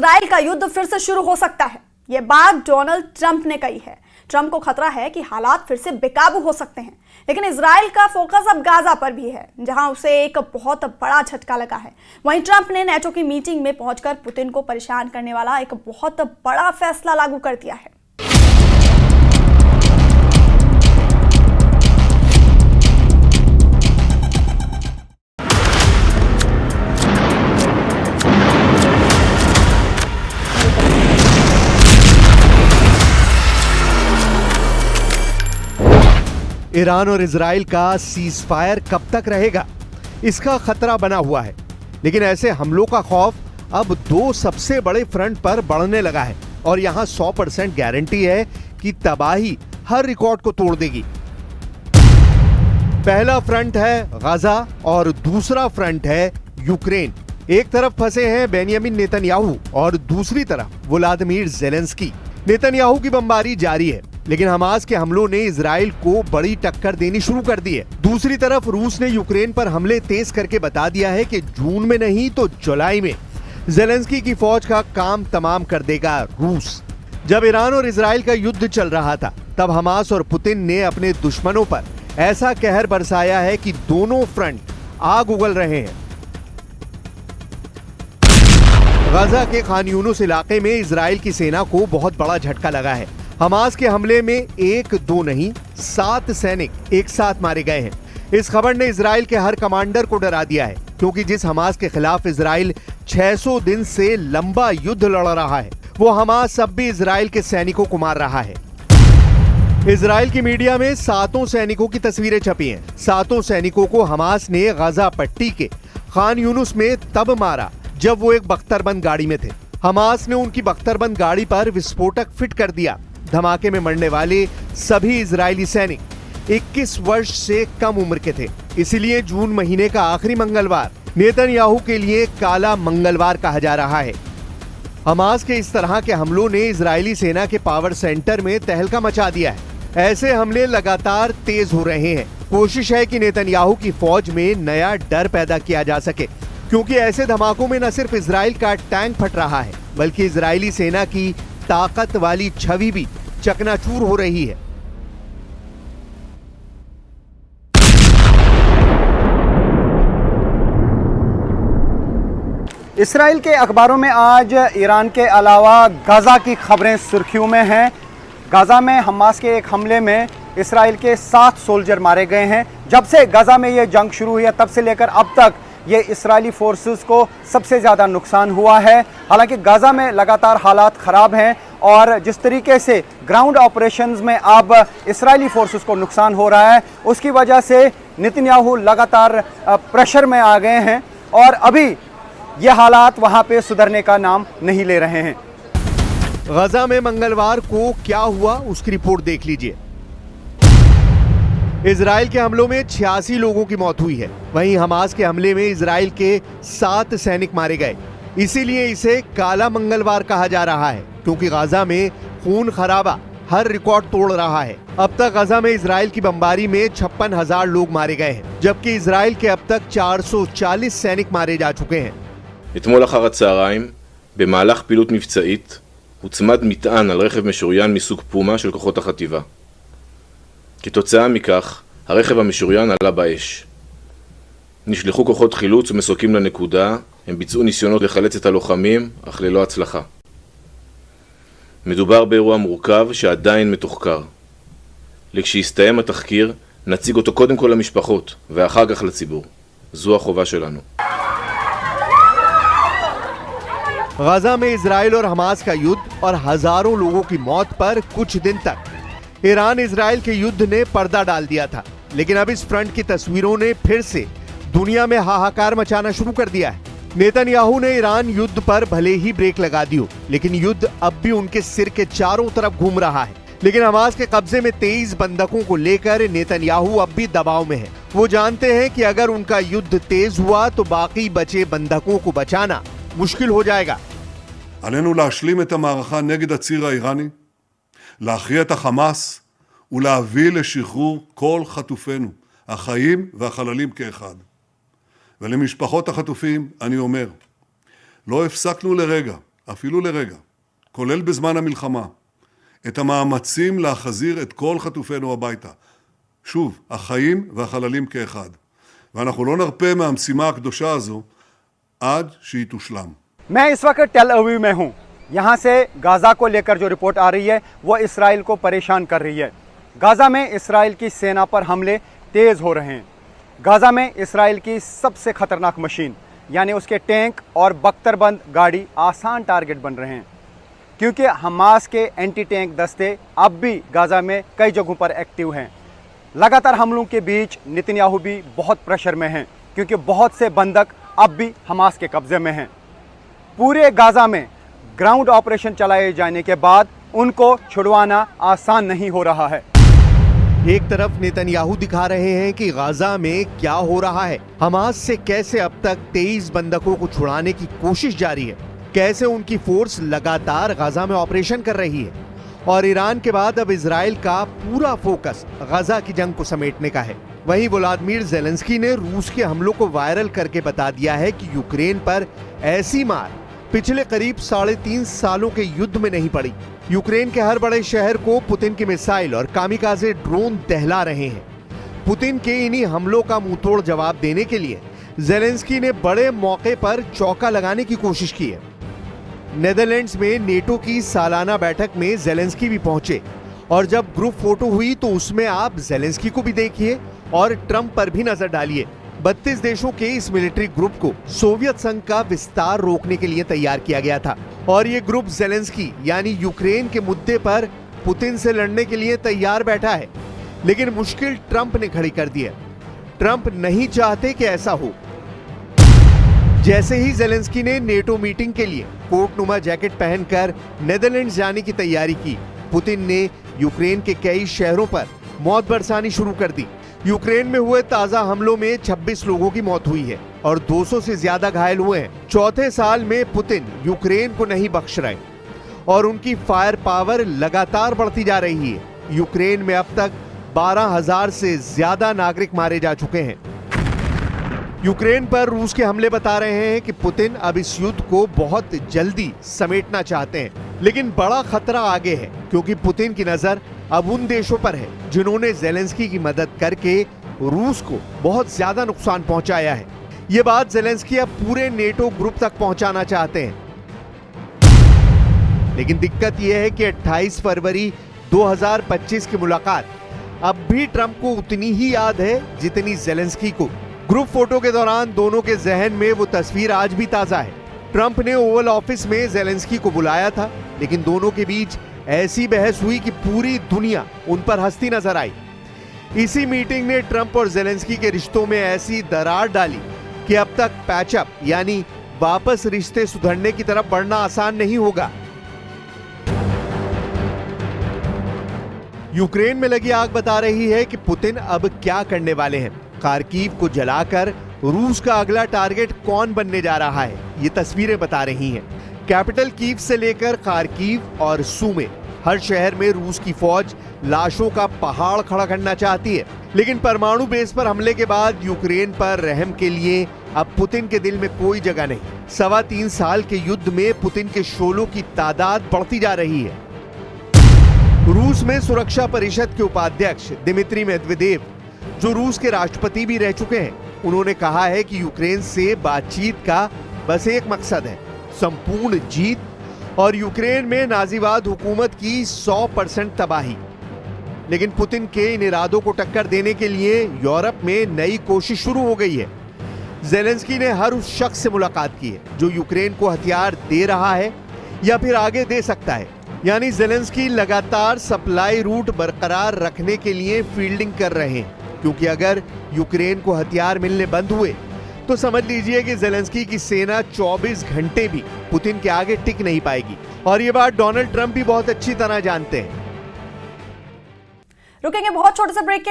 Israel का युद्ध फिर से शुरू हो सकता है। ये बात डोनाल्ड ट्रंप ने कही है। ट्रंप को खतरा है कि हालात फिर से बेकाबू हो सकते हैं, लेकिन इजराइल का फोकस अब गाजा पर भी है, जहां उसे एक बहुत बड़ा झटका लगा है। वहीं ट्रंप ने नेटो की मीटिंग में पहुंचकर पुतिन को परेशान करने वाला एक बहुत बड़ा फैसला लागू कर दिया है। ईरान और इजराइल का सीज फायर कब तक रहेगा, इसका खतरा बना हुआ है। लेकिन ऐसे हमलों का खौफ अब दो सबसे बड़े फ्रंट पर बढ़ने लगा है और यहां 100% गारंटी है कि तबाही हर रिकॉर्ड को तोड़ देगी। पहला फ्रंट है गाजा और दूसरा फ्रंट है यूक्रेन। एक तरफ फंसे हैं बेंयामिन नेतन्याहू और दूसरी तरफ व्लादिमीर ज़ेलेंस्की। नेतन्याहू की बमबारी जारी है, लेकिन हमास के हमलों ने इजराइल को बड़ी टक्कर देनी शुरू कर दी है। दूसरी तरफ रूस ने यूक्रेन पर हमले तेज करके बता दिया है कि जून में नहीं तो जुलाई में ज़ेलेंस्की की फौज का काम तमाम कर देगा रूस। जब ईरान और इजराइल का युद्ध चल रहा था, तब हमास और पुतिन ने अपने दुश्मनों पर ऐसा कहर बरसाया है कि दोनों फ्रंट आग उगल रहे हैं। गाजा के खान यूनुस इलाके में इजराइल की सेना को बहुत बड़ा झटका लगा है। हमास के हमले में 1-2 नहीं 7 सैनिक एक साथ मारे गए हैं। इस खबर ने इजराइल के हर कमांडर को डरा दिया है, क्योंकि जिस हमास के खिलाफ इजराइल 600 दिन से लंबा युद्ध लड़ रहा है, वो हमास अब भी इजराइल के सैनिकों को मार रहा है। इजराइल की मीडिया में 7 सैनिकों की तस्वीरें छपी हैं। 7 सैनिकों को हमास ने गाजा पट्टी के खान यूनुस में तब मारा जब वो एक बख्तरबंद गाड़ी में थे। हमास ने उनकी बख्तरबंद गाड़ी पर विस्फोटक फिट कर दिया। धमाके में मरने वाले सभी इजरायली सैनिक 21 वर्ष से कम उम्र के थे। इसलिए जून महीने का आखिरी मंगलवार नेतन्याहू के लिए काला मंगलवार कहा जा रहा है। हमास के इस तरह के हमलों ने इजरायली सेना के पावर सेंटर में तहलका मचा दिया है। ऐसे हमले लगातार तेज हो रहे हैं। कोशिश है कि नेतन्याहू की फौज में नया डर पैदा किया जा सके, क्योंकि ऐसे धमाकों में न सिर्फ इजराइल का टैंक फट रहा है, बल्कि इजरायली सेना की ताकत वाली छवि भी चकनाचूर हो रही है। इसराइल के अखबारों में आज ईरान के अलावा गाजा की खबरें सुर्खियों में हैं। गाजा में हमास के एक हमले में इसराइल के 7 सोल्जर मारे गए हैं। जब से गाजा में यह जंग शुरू हुई है, तब से लेकर अब तक ये इसराइली फोर्सेस को सबसे ज़्यादा नुकसान हुआ है। हालांकि गाजा में लगातार हालात ख़राब हैं और जिस तरीके से ग्राउंड ऑपरेशंस में अब इसराइली फोर्सेस को नुकसान हो रहा है, उसकी वजह से नेतन्याहू लगातार प्रेशर में आ गए हैं और अभी ये हालात वहाँ पे सुधरने का नाम नहीं ले रहे हैं। गाजा में मंगलवार को क्या हुआ, उसकी रिपोर्ट देख लीजिए। इजराइल के हमलों में 86 लोगों की मौत हुई है। वहीं हमास के हमले में इजराइल के 7 सैनिक मारे गए। इसीलिए इसे काला मंगलवार कहा जा रहा है, क्योंकि गाजा में खून खराबा हर रिकॉर्ड तोड़ रहा है। अब तक गाजा में इजराइल की बमबारी में 56,000 लोग मारे गए हैं, जबकि इजराइल के अब तक 440 सैनिक मारे जा चुके हैं। אתמול אחר הצהריים, במהלך פעילות מבצעית, הוצמד מטען על רכב משוריין מסוג פומה של כוחות החטיבה. כתוצאה מכך, הרכב המשוריין עלה באש. נשלחו כוחות חילוץ ומסוקים לנקודה, הם ביצעו ניסיונות לחלץ את הלוחמים, אך ללא הצלחה. מדובר באירוע מורכב שעדיין מתוחקר. לכשיסתיים התחקיר, נציג אותו קודם כל למשפחות, ואחר כך לציבור. זו החובה שלנו. गाजा में इजराइल और हमास का युद्ध और हजारों लोगों की मौत पर कुछ दिन तक ईरान इजराइल के युद्ध ने पर्दा डाल दिया था, लेकिन अब इस फ्रंट की तस्वीरों ने फिर से दुनिया में हाहाकार मचाना शुरू कर दिया है। नेतन्याहू ने ईरान युद्ध पर भले ही ब्रेक लगा दी हो, लेकिन युद्ध अब भी उनके सिर के चारों तरफ घूम रहा है। लेकिन हमास के कब्जे में 23 बंधकों को लेकर नेतन्याहू अब भी दबाव में है। वो जानते हैं कि अगर उनका युद्ध तेज हुआ तो बाकी बचे बंधकों को बचाना मुश्किल हो जाएगा। עלינו להשלים את המערכה נגד הציר האיראני, להכריע את החמאס ולהביא לשחרור כל חטופינו, החיים והחללים כאחד. ולמשפחות החטופים אני אומר, לא הפסקנו לרגע אפילו לרגע, כולל בזמן המלחמה, את המאמצים להחזיר את כל חטופינו הביתה. שוב, החיים והחללים כאחד. ואנחנו לא נרפה מהמשימה הקדושה הזו עד שהיא תושלם. मैं इस वक्त टेल अवीव में हूँ। यहाँ से गाज़ा को लेकर जो रिपोर्ट आ रही है वो इसराइल को परेशान कर रही है। गाज़ा में इसराइल की सेना पर हमले तेज़ हो रहे हैं। गाज़ा में इसराइल की सबसे ख़तरनाक मशीन यानी उसके टैंक और बख्तरबंद गाड़ी आसान टारगेट बन रहे हैं, क्योंकि हमास के एंटी टैंक दस्ते अब भी गाज़ा में कई जगहों पर एक्टिव हैं। लगातार हमलों के बीच नेतन्याहू भी बहुत प्रेशर में हैं, क्योंकि बहुत से बंधक अब भी हमास के कब्ज़े में हैं। पूरे गाज़ा में ग्राउंड ऑपरेशन चलाए जाने के बाद उनको छुड़वाना आसान नहीं हो रहा है। एक तरफ नेतन्याहू दिखा रहे हैं कि गाजा में क्या हो रहा है, हमास से कैसे अब तक 23 बंधकों को छुड़ाने की कोशिश जारी है, कैसे उनकी फोर्स लगातार गाजा में ऑपरेशन कर रही है, और ईरान के बाद अब इजराइल का पूरा फोकस गाजा की जंग को समेटने का है। वहीं व्लादिमीर ज़ेलेंस्की ने रूस के हमलों को वायरल करके बता दिया है कि यूक्रेन पर ऐसी मार पिछले करीब 3.5 सालों के युद्ध में नहीं पड़ी। यूक्रेन के हर बड़े शहर को पुतिन की मिसाइल और कामिकाज़े ड्रोन दहला रहे हैं। पुतिन के इन्हीं हमलों का मुंहतोड़ जवाब देने के लिए ज़ेलेंस्की ने बड़े मौके पर चौका लगाने की कोशिश की है। नेदरलैंड्स में नेटो की सालाना बैठक में ज़ेलेंस्की भी पहुंचे, और जब ग्रुप फोटो हुई तो उसमें आप ज़ेलेंस्की को भी देखिए और ट्रंप पर भी नजर डालिए। 32 देशों के इस मिलिट्री ग्रुप को सोवियत संघ का विस्तार रोकने के लिए तैयार किया गया था, और ये ग्रुप ज़ेलेंस्की यानी यूक्रेन के मुद्दे पर पुतिन से लड़ने के लिए तैयार बैठा है। लेकिन मुश्किल ट्रंप ने खड़ी कर दी है। ट्रंप नहीं चाहते कि ऐसा हो। जैसे ही ज़ेलेंस्की ने नेटो मीटिंग के लिए कोटनुमा जैकेट पहनकर नेदरलैंड्स जाने की तैयारी की, पुतिन ने यूक्रेन के कई शहरों पर मौत बरसानी शुरू कर दी। यूक्रेन में हुए ताजा हमलों में 26 लोगों की मौत हुई है और 200 से ज्यादा घायल हुए हैं। चौथे साल में पुतिन यूक्रेन को नहीं बख्श रहे और उनकी फायर पावर लगातार बढ़ती जा रही है। यूक्रेन में अब तक 12,000 से ज्यादा नागरिक मारे जा चुके हैं। यूक्रेन पर रूस के हमले बता रहे हैं कि पुतिन अब इस युद्ध को बहुत जल्दी समेटना चाहते हैं, लेकिन बड़ा खतरा आगे है, क्योंकि पुतिन की नजर अब उन देशों पर है जिन्होंने ज़ेलेंस्की की मदद करके रूस को बहुत ज्यादा नुकसान पहुंचाया है। ये बात ज़ेलेंस्की अब पूरे नेटो ग्रुप तक पहुंचाना चाहते हैं। लेकिन दिक्कत यह है कि 28 फरवरी 2025 की मुलाकात अब भी ट्रंप को उतनी ही याद है जितनी ज़ेलेंस्की को। ग्रुप फोटो के दौरान दोनों के जहन में वो तस्वीर आज भी ताजा है। ट्रंप ने ओवल ऑफिस में ज़ेलेंस्की को बुलाया था, लेकिन दोनों के बीच ऐसी बहस हुई कि पूरी दुनिया उन पर हंसती नजर आई। इसी मीटिंग ने ट्रंप और ज़ेलेंस्की के रिश्तों में ऐसी दरार डाली कि अब तक पैचअप यानी वापस रिश्ते सुधरने की तरफ बढ़ना आसान नहीं होगा। यूक्रेन में लगी आग बता रही है कि पुतिन अब क्या करने वाले हैं। खार्किव को जलाकर रूस का अगला टारगेट कौन बनने जा रहा है, ये तस्वीरें बता रही हैं। कैपिटल कीव से लेकर खार्किव और सूमे हर शहर में रूस की फौज लाशों का पहाड़ खड़ा करना चाहती है। लेकिन परमाणु बेस पर हमले के बाद यूक्रेन पर रहम के लिए अब पुतिन के दिल में कोई जगह नहीं। 3.25 साल के युद्ध में पुतिन के शोलों की तादाद बढ़ती जा रही है। रूस में सुरक्षा परिषद के उपाध्यक्ष दिमित्री मेदवेदेव, जो रूस के राष्ट्रपति भी रह चुके हैं, उन्होंने कहा है कि यूक्रेन से बातचीत का बस एक मकसद है, संपूर्ण जीत और यूक्रेन में नाजीवाद हुकूमत की 100% तबाही। लेकिन पुतिन के इन इरादों को टक्कर देने के लिए यूरोप में नई कोशिश शुरू हो गई है। ज़ेलेंस्की ने हर उस शख्स से मुलाकात की है जो यूक्रेन को हथियार दे रहा है या फिर आगे दे सकता है। यानी ज़ेलेंस्की लगातार सप्लाई रूट बरकरार रखने के लिए फील्डिंग कर रहे हैं, क्योंकि अगर यूक्रेन को हथियार मिलने बंद हुए तो समझ लीजिए कि ज़ेलेंस्की की सेना 24 घंटे भी पुतिन के आगे टिक नहीं पाएगी। और ये बात डोनाल्ड ट्रंप भी बहुत अच्छी तरह जानते हैं। रुकेंगे बहुत छोटे से ब्रेक के लिए।